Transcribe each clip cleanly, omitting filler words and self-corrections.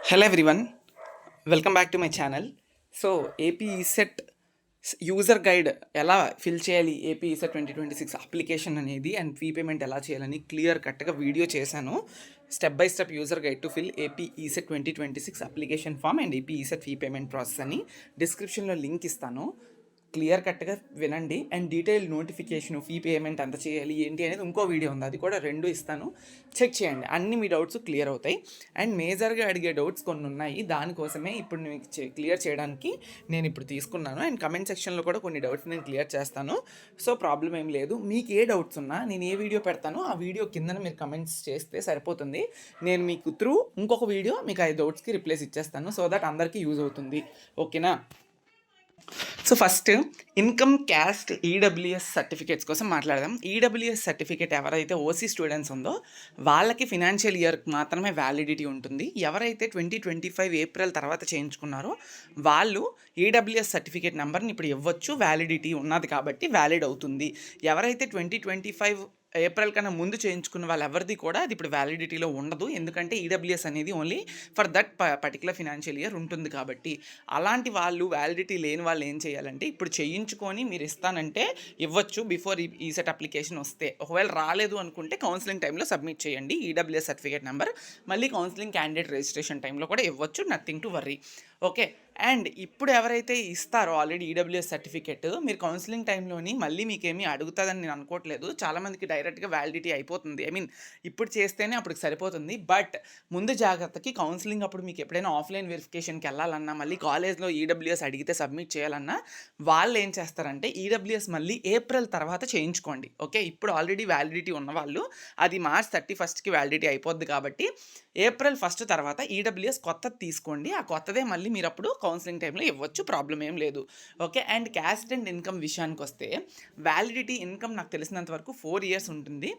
Hello everyone, welcome back to my channel. So AP ECET user guide ఎలా fill చేయాలి, AP ECET 2026 application అనేది and fee payment ఎలా చేయాలని clear కట్గా video చేశాను. Step by step user guide to fill AP ECET 2026 application form and AP ECET fee payment process అని డిస్క్రిప్షన్లో link ఇస్తాను. క్లియర్ కట్గా వినండి and detail notification fee payment ఎంత చేయాలి ఏంటి అనేది ఇంకో వీడియో ఉంది, అది కూడా రెండు ఇస్తాను, చెక్ చేయండి. అన్ని మీ డౌట్స్ క్లియర్ అవుతాయి. అండ్ మేజర్గా అడిగే డౌట్స్ కొన్ని ఉన్నాయి, దానికోసమే ఇప్పుడు మీకు క్లియర్ చేయడానికి నేను ఇప్పుడు తీసుకున్నాను. అండ్ కమెంట్ సెక్షన్లో కూడా కొన్ని డౌట్స్ నేను క్లియర్ చేస్తాను. సో ప్రాబ్లం ఏం లేదు. మీకు ఏ డౌట్స్ ఉన్నా నేను ఏ వీడియో పెడతానో ఆ వీడియో కింద మీరు కమెంట్స్ చేస్తే సరిపోతుంది. నేను మీకు త్రూ ఇంకొక వీడియో మీకు ఆ డౌట్స్కి రిప్లైస్ ఇచ్చేస్తాను, సో దట్ అందరికీ యూజ్ అవుతుంది. ఓకేనా? So first income caste EWS certificates కోసం మాట్లాడదాం. ఈడబ్ల్యూఎస్ సర్టిఫికేట్ ఎవరైతే ఓసీ స్టూడెంట్స్ ఉందో వాళ్ళకి ఫినాన్షియల్ ఇయర్కి మాత్రమే వ్యాలిడిటీ ఉంటుంది. ఎవరైతే 2025 ఏప్రిల్ తర్వాత చేయించుకున్నారో వాళ్ళు ఈడబ్ల్యూఎస్ సర్టిఫికేట్ నెంబర్ని ఇప్పుడు ఇవ్వచ్చు, వ్యాలిడిటీ ఉన్నది కాబట్టి వ్యాలిడ్ అవుతుంది. ఎవరైతే 2025 ఏప్రిల్ కన్నా ముందు చేయించుకున్న వాళ్ళు ఎవరిది కూడా అది ఇప్పుడు వ్యాలిడిటీలో ఉండదు, ఎందుకంటే ఈడబ్ల్యూఎస్ అనేది only for that particular financial year ఉంటుంది కాబట్టి. అలాంటి వాళ్ళు వ్యాలిడిటీ లేని వాళ్ళు ఏం చేయాలంటే ఇప్పుడు చేయించుకొని మీరు ఇస్తానంటే ఇవ్వచ్చు బిఫోర్ ఈ సెట్ అప్లికేషన్ వస్తే. ఒకవేళ రాలేదు అనుకుంటే కౌన్సిలింగ్ టైంలో సబ్మిట్ చేయండి ఈడబ్ల్యూఎస్ సర్టిఫికేట్ నెంబర్. మళ్ళీ కౌన్సిలింగ్ క్యాండిడేట్ రిజిస్ట్రేషన్ టైంలో కూడా ఇవ్వచ్చు, nothing to worry. Okay. And ఇప్పుడు ఎవరైతే ఇస్తారో ఆల్రెడీ ఈడబ్ల్యూఎస్ సర్టిఫికేట్, మీరు కౌన్సిలింగ్ టైంలోని మళ్ళీ మీకేమీ అడుగుతుందని నేను అనుకోవట్లేదు. చాలామందికి డైరెక్ట్గా వ్యాలిడిటీ అయిపోతుంది, ఐ మీన్ ఇప్పుడు చేస్తేనే అప్పుడు సరిపోతుంది. బట్ ముందు జాగ్రత్తకి కౌన్సిలింగ్ అప్పుడు మీకు ఎప్పుడైనా ఆఫ్లైన్ వెరిఫికేషన్కి వెళ్ళాలన్నా, మళ్ళీ కాలేజ్లో ఈడబ్ల్యూఎస్ అడిగితే సబ్మిట్ చేయాలన్నా వాళ్ళు ఏం చేస్తారంటే ఈడబ్ల్యూఎస్ మళ్ళీ ఏప్రిల్ తర్వాత చేయించుకోండి. ఓకే. ఇప్పుడు ఆల్రెడీ వ్యాలిడిటీ ఉన్నవాళ్ళు అది మార్చ్ 31st వ్యాలిడిటీ అయిపోద్ది కాబట్టి ఏప్రిల్ 1 తర్వాత ఈడబ్ల్యూఎస్ కొత్తది తీసుకోండి. ఆ కొత్తదే మళ్ళీ మీరు అప్పుడు కౌన్సిలింగ్ టైంలో ఇవ్వచ్చు, ప్రాబ్లం ఏం లేదు. Okay. And caste and income విషయానికి వస్తే వ్యాలిడిటీ ఇన్కమ్ నాకు తెలిసినంత వరకు 4 years ఉంటుంది.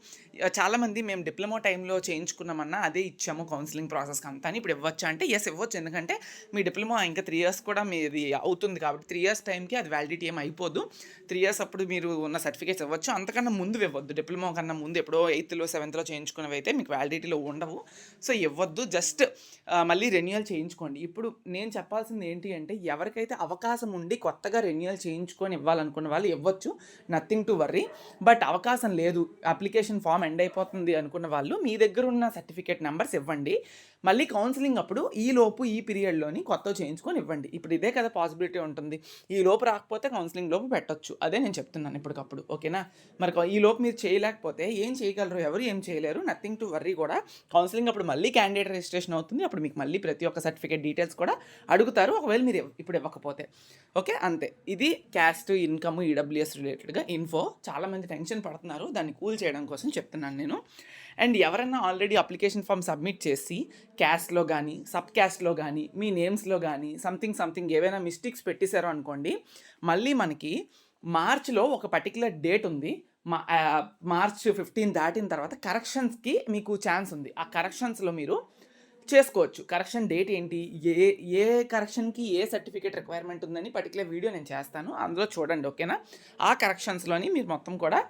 చాలామంది మేము డిప్లొమా టైంలో చేయించుకున్నామన్నా అదే ఇచ్చాము కౌన్సిలింగ్ ప్రాసెస్కి అంతా అని ఇప్పుడు ఇవ్వచ్చు అంటే ఎస్ ఇవ్వచ్చు, ఎందుకంటే మీ డిప్లొమా ఇంకా 3 years కూడా మీది అవుతుంది కాబట్టి 3 years టైంకి అది వ్యాలిడిటీ ఏం అయిపోదు. 3 years అప్పుడు మీరు ఉన్న సర్టిఫికేట్స్ ఇవ్వచ్చు, అంతకన్నా ముందు ఇవ్వద్దు. డిప్లొమా కన్నా ముందు ఎప్పుడో 8th 7th చేయించుకున్నవి అయితే మీకు వ్యాలిడిటీలో ఉండవు, సో ఇవ్వద్దు. జస్ట్ మళ్ళీ రెన్యువల్ చేయించుకోండి. ఇప్పుడు నేను చెప్పాల్సింది ఏంటి అంటే ఎవరికైతే అవకాశం ఉండి కొత్తగా రెన్యువల్ చేయించుకొని ఇవ్వాలనుకున్న వాళ్ళు ఇవ్వచ్చు, నథింగ్ టు వర్రీ. బట్ అవకాశం లేదు, అప్లికేషన్ ఫామ్ ఎండ్ అయిపోతుంది అనుకున్న వాళ్ళు మీ దగ్గర ఉన్న సర్టిఫికేట్ నెంబర్స్ ఇవ్వండి. మళ్ళీ కౌన్సిలింగ్ అప్పుడు ఈ పీరియడ్లోని కొత్తగా చేయించుకొని ఇవ్వండి. ఇప్పుడు ఇదే కదా పాసిబిలిటీ ఉంటుంది. ఈ లోపు రాకపోతే కౌన్సిలింగ్ లోపు పెట్టొచ్చు, అదే నేను చెప్తున్నాను ఇప్పటికప్పుడు. ఓకేనా? మరి ఈ లోపు మీరు చేయలేకపోతే ఏం చేయగలరు? ఎవరు ఏం చేయలేరు, నథింగ్ టు వర్రీ. కూడా కౌన్సిలింగ్ అప్పుడు మళ్ళీ క్యాండిడేట్ రిజిస్ట్రేషన్ అవుతుంది, అప్పుడు మీకు మళ్ళీ ప్రతి ఒక్క సర్టిఫికేట్ డీటెయిల్స్ కూడా అడుగుతారు ఒకవేళ మీరు ఇప్పుడు ఇవ్వకపోతే. ఓకే, అంతే. ఇది క్యాస్ట్ ఇన్కమ్ ఈడబ్ల్యూఎస్ రిలేటెడ్గా ఇన్ఫో. చాలామంది టెన్షన్ పడుతున్నారు, దాన్ని కూల్ చేయడం కోసం చెప్తున్నాను నేను. అండ్ ఎవరైనా ఆల్రెడీ అప్లికేషన్ ఫామ్ సబ్మిట్ చేసి క్యాస్ట్లో కానీ సబ్ క్యాస్ట్లో కానీ మీ నేమ్స్లో కానీ సంథింగ్ ఏవైనా మిస్టేక్స్ పెట్టేశారో అనుకోండి, మళ్ళీ మనకి మార్చ్లో ఒక పర్టికులర్ డేట్ ఉంది. మార్చ్ 15 దాటిన తర్వాత కరెక్షన్స్కి మీకు ఛాన్స్ ఉంది. ఆ కరెక్షన్స్లో మీరు చేసుకోవచ్చు. కరెక్షన్ డేట్ ఏంటి, ఏ కరెక్షన్కి ఏ సర్టిఫికేట్ రిక్వైర్మెంట్ ఉందని పర్టికులర్ వీడియో నేను చేస్తాను, అందులో చూడండి. ఓకేనా? ఆ కరెక్షన్స్లోని మీరు మొత్తం కూడా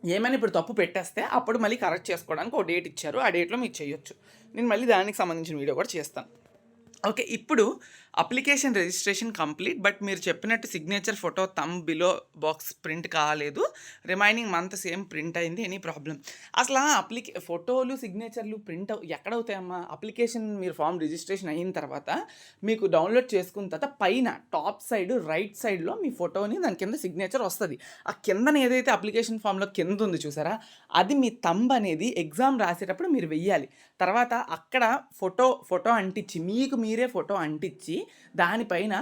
ఏమైనా ఇప్పుడు తప్పు పెట్టేస్తే అప్పుడు మళ్ళీ కరెక్ట్ చేసుకోవడానికి ఒక డేట్ ఇచ్చారు, ఆ డేట్లో మీరు చేయొచ్చు. నేను మళ్ళీ దానికి సంబంధించిన వీడియో కూడా చేస్తాను. ఓకే. ఇప్పుడు అప్లికేషన్ రిజిస్ట్రేషన్ కంప్లీట్, బట్ మీరు చెప్పినట్టు signature photo thumb below box print కాలేదు, రిమైనింగ్ మంత్ సేమ్ ప్రింట్ అయింది. Any problem? అసలు ఫోటోలు సిగ్నేచర్లు ప్రింట్ ఎక్కడవుతాయమ్మా? అప్లికేషన్ మీరు ఫామ్ రిజిస్ట్రేషన్ అయిన తర్వాత మీకు డౌన్లోడ్ చేసుకున్న తర్వాత పైన టాప్ సైడ్ రైట్ సైడ్లో మీ ఫోటోని దాని కింద సిగ్నేచర్ వస్తుంది. ఆ కిందన ఏదైతే అప్లికేషన్ ఫామ్లో కింద ఉంది చూసారా, అది మీ థంబ్ అనేది ఎగ్జామ్ రాసేటప్పుడు మీరు వెయ్యాలి. తర్వాత అక్కడ ఫోటో అంటించి మీకు మీరే ఫోటో అంటించి దానిపైన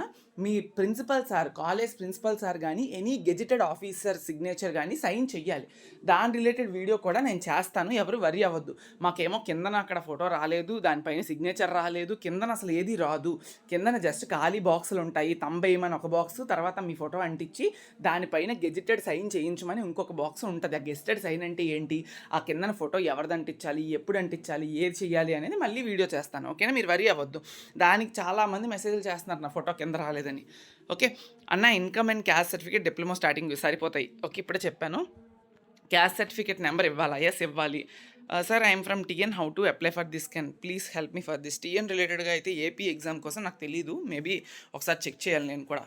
మీ principal sir, college principal sir కానీ ఎనీ గెజిటెడ్ ఆఫీసర్ సిగ్నేచర్ కానీ సైన్ చెయ్యాలి. దాని రిలేటెడ్ వీడియో కూడా నేను చేస్తాను, ఎవరు వరి అవ్వద్దు. మాకేమో కిందన అక్కడ ఫోటో రాలేదు, దానిపైన సిగ్నేచర్ రాలేదు, కిందన అసలు ఏది రాదు, కిందన జస్ట్ ఖాళీ బాక్సులు ఉంటాయి. తంబేయమని ఒక బాక్స్, తర్వాత మీ ఫోటో అంటించి దానిపైన గెజిటెడ్ సైన్ చేయించమని ఇంకొక బాక్స్ ఉంటుంది. ఆ గెజిటెడ్ సైన్ అంటే ఏంటి, ఆ కిందన ఫోటో ఎవరిది అంటించాలి, ఎప్పుడు అంటించాలి, ఏది చేయాలి అనేది మళ్ళీ వీడియో చేస్తాను. ఓకేనా? మీరు వరి అవ్వద్దు. దానికి చాలామంది మెసేజ్లు చేస్తున్నారు నా ఫోటో కింద రాలేదని. ఓకే అన్న, income and caste certificate diploma starting సరిపోతాయి. ఓకే, ఇప్పుడే చెప్పాను. క్యాస్ట్ సర్టిఫికేట్ నెంబర్ ఇవ్వాలా? ఎస్ ఇవ్వాలి. Sir I'm from TN, how to apply for this, can please help me for this. TN రిలేటెడ్గా అయితే ఏపీ ఎగ్జామ్ కోసం నాకు తెలీదు, మేబీ ఒకసారి చెక్ చేయాలి నేను కూడా.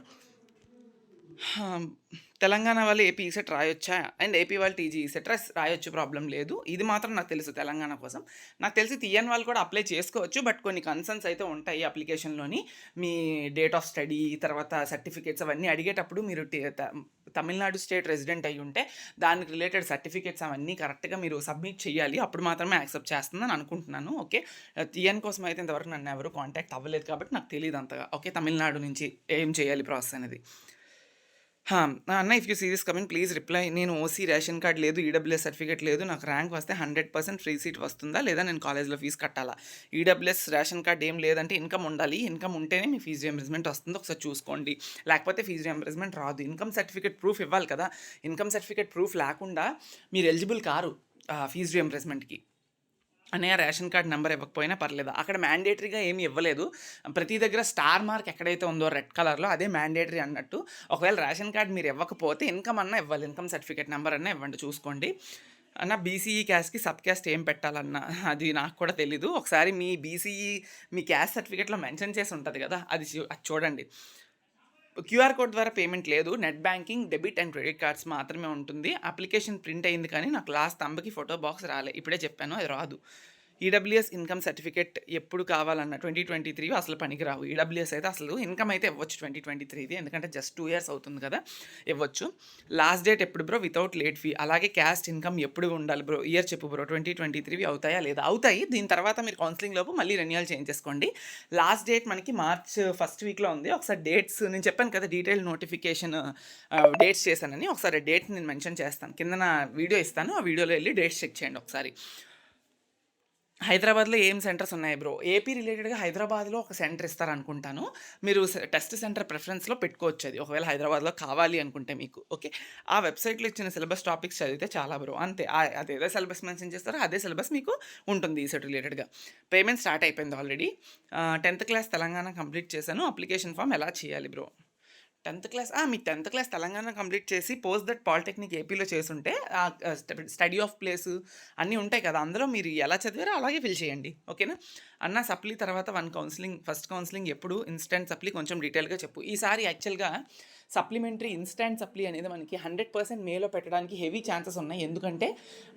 తెలంగాణ వాళ్ళు ఏపీ ఈసెట్ రాయొచ్చా అండ్ ఏపీ వాళ్ళు టీజీ ఈసెట్ రాయొచ్చు, ప్రాబ్లం లేదు. ఇది మాత్రం నాకు తెలుసు తెలంగాణ కోసం. నాకు తెలిసి టీఎన్ వాళ్ళు కూడా అప్లై చేసుకోవచ్చు, బట్ కొన్ని కన్సర్న్స్ అయితే ఉంటాయి అప్లికేషన్లోని. మీ డేట్ ఆఫ్ స్టడీ, తర్వాత సర్టిఫికేట్స్ అవన్నీ అడిగేటప్పుడు మీరు తమిళనాడు స్టేట్ రెసిడెంట్ అయ్యి ఉంటే దానికి రిలేటెడ్ సర్టిఫికేట్స్ అవన్నీ కరెక్ట్గా మీరు సబ్మిట్ చేయాలి, అప్పుడు మాత్రమే యాక్సెప్ట్ చేస్తుందని అనుకుంటున్నాను. ఓకే, టీఎన్ కోసం అయితే ఇంతవరకు నన్ను ఎవరు కాంటాక్ట్ అవ్వలేదు కాబట్టి నాకు తెలియదు అంతగా. ఓకే, తమిళనాడు నుంచి ఏం చేయాలి ప్రాసెస్ అనేది. అన్న, if you see this coming please reply. నేను ఓసీ, రేషన్ కార్డ్ లేదు, ఈడబ్ల్యూఎస్ సర్టిఫికేట్ లేదు. నాకు ర్యాంక్ వస్తే 100% ఫ్రీ సీట్ వస్తుందా, లేదా నేను కాలేజ్లో ఫీజు కట్టాలా? ఈడబ్ల్యూఎస్, రేషన్ కార్డ్ ఏం లేదంటే ఇన్కమ్ ఉండాలి. ఇన్కమ్ ఉంటేనే మీ ఫీజు రియంబర్స్మెంట్ వస్తుంది, ఒకసారి చూసుకోండి. లేకపోతే ఫీజు రియంబర్స్మెంట్ రాదు. ఇన్కమ్ సర్టిఫికేట్ ప్రూఫ్ ఇవ్వాలి కదా. ఇన్కమ్ సర్టిఫికేట్ ప్రూఫ్ లేకుండా మీరు ఎలిజిబుల్ కారు ఫీజు రియంబర్స్మెంట్కి. అన్నయ్య రేషన్ కార్డ్ నెంబర్ ఇవ్వకపోయినా పర్లేదు. అక్కడ మ్యాండేటరీగా ఏమీ ఇవ్వలేదు. ప్రతి దగ్గర స్టార్ మార్క్ ఎక్కడైతే ఉందో రెడ్ కలర్లో అదే మ్యాండేటరీ అన్నట్టు. ఒకవేళ రేషన్ కార్డ్ మీరు ఇవ్వకపోతే ఇన్కమ్ అన్నా ఇవ్వాలి, ఇన్కమ్ సర్టిఫికేట్ నెంబర్ అన్నా ఇవ్వండి, చూసుకోండి. అన్న, బీసీఈ క్యాస్ట్కి సబ్ క్యాస్ట్ ఏం పెట్టాలన్నా అది నాకు కూడా తెలీదు. ఒకసారి మీ బీసీఈ మీ క్యాస్ట్ సర్టిఫికేట్లో మెన్షన్ చేసి ఉంటుంది కదా, అది చూడండి. క్యూఆర్ కోడ్ ద్వారా పేమెంట్ లేదు, net banking, debit and credit cards మాత్రమే ఉంటుంది. అప్లికేషన్ ప్రింట్ అయింది కానీ నాకు లాస్ట్ తంబకి ఫోటో బాక్స్ రాలే, ఇప్పుడే చెప్పాను అది రాదు. ఈడబ్ల్యూఎస్ ఇన్కమ్ సర్టిఫికేట్ ఎప్పుడు కావాలన్న 2023 అసలు పనికిరావు. ఈడబ్ల్యూఎస్ అయితే అసలు ఇన్కమ్ అయితే ఇవ్వచ్చు 2023, ఎందుకంటే జస్ట్ 2 years అవుతుంది కదా, ఇవ్వచ్చు. లాస్ట్ డేట్ ఎప్పుడు బ్రో, వితౌట్ లేట్ ఫీ. అలాగే క్యాస్ట్ ఇన్కమ్ ఎప్పుడు ఉండాలి బ్రో, ఇయర్ చెప్పు బ్రో. 2023 అవుతాయా లేదా? అవుతాయి. దీని తర్వాత మీరు కౌన్సిలింగ్ లోపు మళ్ళీ రెన్యువల్ చేంజ్ చేసుకోండి. లాస్ట్ డేట్ మనకి March 1st వీక్లో ఉంది. ఒకసారి డేట్స్ నేను చెప్పాను కదా, డీటెయిల్ నోటిఫికేషన్ డేట్స్ చేశానని. ఒకసారి డేట్ నేను మెన్షన్ చేస్తాను, కింద నా వీడియో ఇస్తాను, ఆ వీడియోలో వెళ్ళి డేట్స్ చెక్ చేయండి ఒకసారి. హైదరాబాద్లో ఏం సెంటర్స్ ఉన్నాయి బ్రో? ఏపీ రిలేటెడ్గా హైదరాబాద్లో ఒక సెంటర్ ఇస్తారనుకుంటాను. మీరు టెస్ట్ సెంటర్ ప్రిఫరెన్స్లో పెట్టుకోవచ్చు అది, ఒకవేళ హైదరాబాద్లో కావాలి అనుకుంటే మీకు. ఓకే, ఆ వెబ్సైట్లో ఇచ్చిన సిలబస్ టాపిక్స్ చదివితే చాలా బ్రో, అంతే. అదేదో సిలబస్ మెన్షన్ చేస్తారో అదే సిలబస్ మీకు ఉంటుంది ఈ సెట్ రిలేటెడ్గా. పేమెంట్ స్టార్ట్ అయిపోయింది already. 10th class Telangana complete చేశాను. అప్లికేషన్ ఫామ్ ఎలా చేయాలి బ్రో? 10th క్లాస్ మీకు 10th క్లాస్ తెలంగాణ కంప్లీట్ చేసి పోస్ట్ దట్ పాలిటెక్నిక్ ఏపీలో చేసుంటే స్టడీ ఆఫ్ ప్లేస్ అన్నీ ఉంటాయి కదా, అందులో మీరు ఎలా చదివారో అలాగే ఫిల్ చేయండి. ఓకేనా అన్న? సప్లీ తర్వాత ఫస్ట్ కౌన్సిలింగ్ ఎప్పుడు? ఇన్స్టెంట్ సప్లీ కొంచెం డీటెయిల్గా చెప్పు. ఈసారి యాక్చువల్గా సప్లిమెంటరీ ఇన్స్టెంట్ సప్లీ అనేది మనకి 100% మేలో పెట్టడానికి హెవీ ఛాన్సెస్ ఉన్నాయి. ఎందుకంటే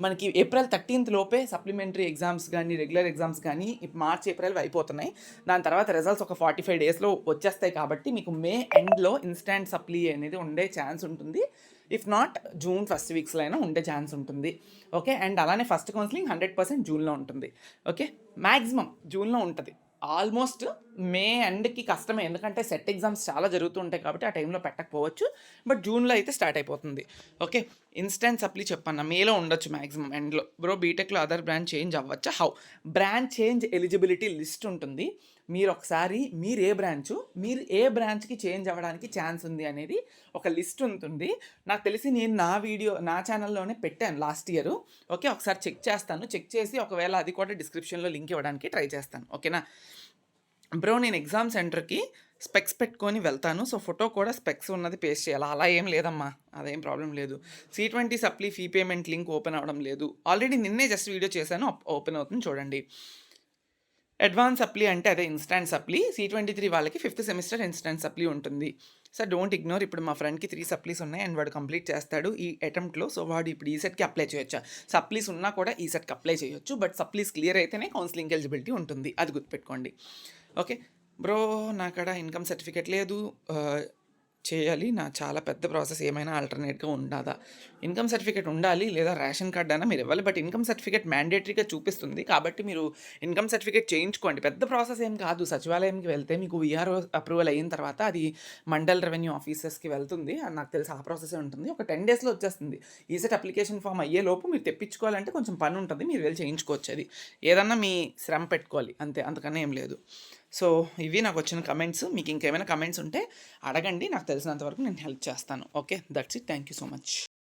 మనకి April 13th లోపే సప్లిమెంటరీ ఎగ్జామ్స్ కానీ రెగ్యులర్ ఎగ్జామ్స్ కానీ March, April అయిపోతున్నాయి. దాని తర్వాత రిజల్ట్స్ ఒక 45 daysలో వచ్చేస్తాయి. కాబట్టి మీకు మే ఎండ్లో ఇన్స్టెంట్ సప్లీ అనేది ఉండే ఛాన్స్ ఉంటుంది. ఇఫ్ నాట్ June 1st వీక్స్లో అయినా ఉండే ఛాన్స్ ఉంటుంది. ఓకే, అండ్ అలానే ఫస్ట్ కౌన్సిలింగ్ 100% జూన్లో ఉంటుంది. ఓకే, మ్యాక్సిమం జూన్లో ఉంటుంది. ఆల్మోస్ట్ మే ఎండ్కి కష్టమే, ఎందుకంటే సెట్ ఎగ్జామ్స్ చాలా జరుగుతూ ఉంటాయి కాబట్టి ఆ టైంలో పెట్టకపోవచ్చు. బట్ జూన్లో అయితే స్టార్ట్ అయిపోతుంది. ఓకే, ఇన్స్టెంట్ సప్లీ చెప్పన్న మేలో ఉండొచ్చు మ్యాక్సిమం ఎండ్లో. బ్రో, బీటెక్లో అదర్ బ్రాంచ్ చేంజ్ అవ్వచ్చా? How? Branch change eligibility list ఉంటుంది. మీరు ఒకసారి మీరు ఏ బ్రాంచ్కి చేంజ్ అవ్వడానికి ఛాన్స్ ఉంది అనేది ఒక లిస్ట్ ఉంటుంది. నాకు తెలిసి నేను నా ఛానల్లోనే పెట్టాను లాస్ట్ ఇయర్. ఓకే, ఒకసారి చెక్ చేస్తాను. చెక్ చేసి ఒకవేళ అది కూడా డిస్క్రిప్షన్లో లింక్ ఇవ్వడానికి ట్రై చేస్తాను. ఓకేనా బ్రో? నేను ఎగ్జామ్ సెంటర్కి స్పెక్స్ పెట్టుకొని వెళ్తాను, సో ఫోటో కూడా స్పెక్స్ ఉన్నది పేస్ట్ చేయాలి. అలా ఏం లేదమ్మా, అదేం ప్రాబ్లం లేదు. C20 supply fee payment link open అవ్వడం లేదు. ఆల్రెడీ నిన్నే జస్ట్ వీడియో చేశాను, ఓపెన్ అవుతుంది చూడండి. అడ్వాన్స్ సప్లీ అంటే అదే ఇన్స్టాంట్ సప్లీ. C23 వాళ్ళకి 5th సెమిస్టర్ ఇన్స్టాంట్ సప్లీ ఉంటుంది. Sir don't ignore. ఇప్పుడు మా ఫ్రెండ్కి 3 సప్లీస్ ఉన్నాయి అండ్ వాడు కంప్లీట్ చేస్తాడు ఈ అటెంప్ట్లో. సో వాడు ఇప్పుడు ఈ సెట్కి అప్లై చేయొచ్చా? సప్లీస్ ఉన్నా కూడా ఈ సెట్కి అప్లై చేయొచ్చు, బట్ సప్లీస్ క్లియర్ అయితేనే కౌన్సిలింగ్ ఎలిజిబిలిటీ ఉంటుంది, అది గుర్తుపెట్టుకోండి. ఓకే బ్రో, నాకడ ఇన్కమ్ సర్టిఫికేట్ లేదు, చేయాలి. నా చాలా పెద్ద ప్రాసెస్, ఏమైనా ఆల్టర్నేట్గా ఉండాదా? ఇన్కమ్ సర్టిఫికేట్ ఉండాలి, లేదా రేషన్ కార్డ్ అయినా మీరు ఇవ్వాలి. బట్ ఇన్కమ్ సర్టిఫికేట్ మ్యాండేటరీగా చూపిస్తుంది కాబట్టి మీరు ఇన్కమ్ సర్టిఫికేట్ చేయించుకోండి. పెద్ద ప్రాసెస్ ఏం కాదు. సచివాలయంకి వెళ్తే మీకు VRO అప్రూవల్ అయిన తర్వాత అది మండల్ రెవెన్యూ ఆఫీసర్స్కి వెళ్తుంది, అని నాకు తెలిసి ఆ ప్రాసెస్ ఉంటుంది. ఒక 10 daysలో వచ్చేస్తుంది. ఈసెట్ అప్లికేషన్ ఫామ్ అయ్యేలోపు మీరు తెప్పించుకోవాలంటే కొంచెం పని ఉంటుంది, మీరు వెళ్ళి చేయించుకోవచ్చు. అది ఏదన్నా మీ శ్రమ పెట్టుకోవాలి అంతే, అంతకన్నా ఏం లేదు. సో ఇవి నాకు వచ్చిన కమెంట్స్. మీకు ఇంకేమైనా కమెంట్స్ ఉంటే అడగండి, నాకు తెలిసినంతవరకు నేను హెల్ప్ చేస్తాను. Okay, that's it. Thank you so much.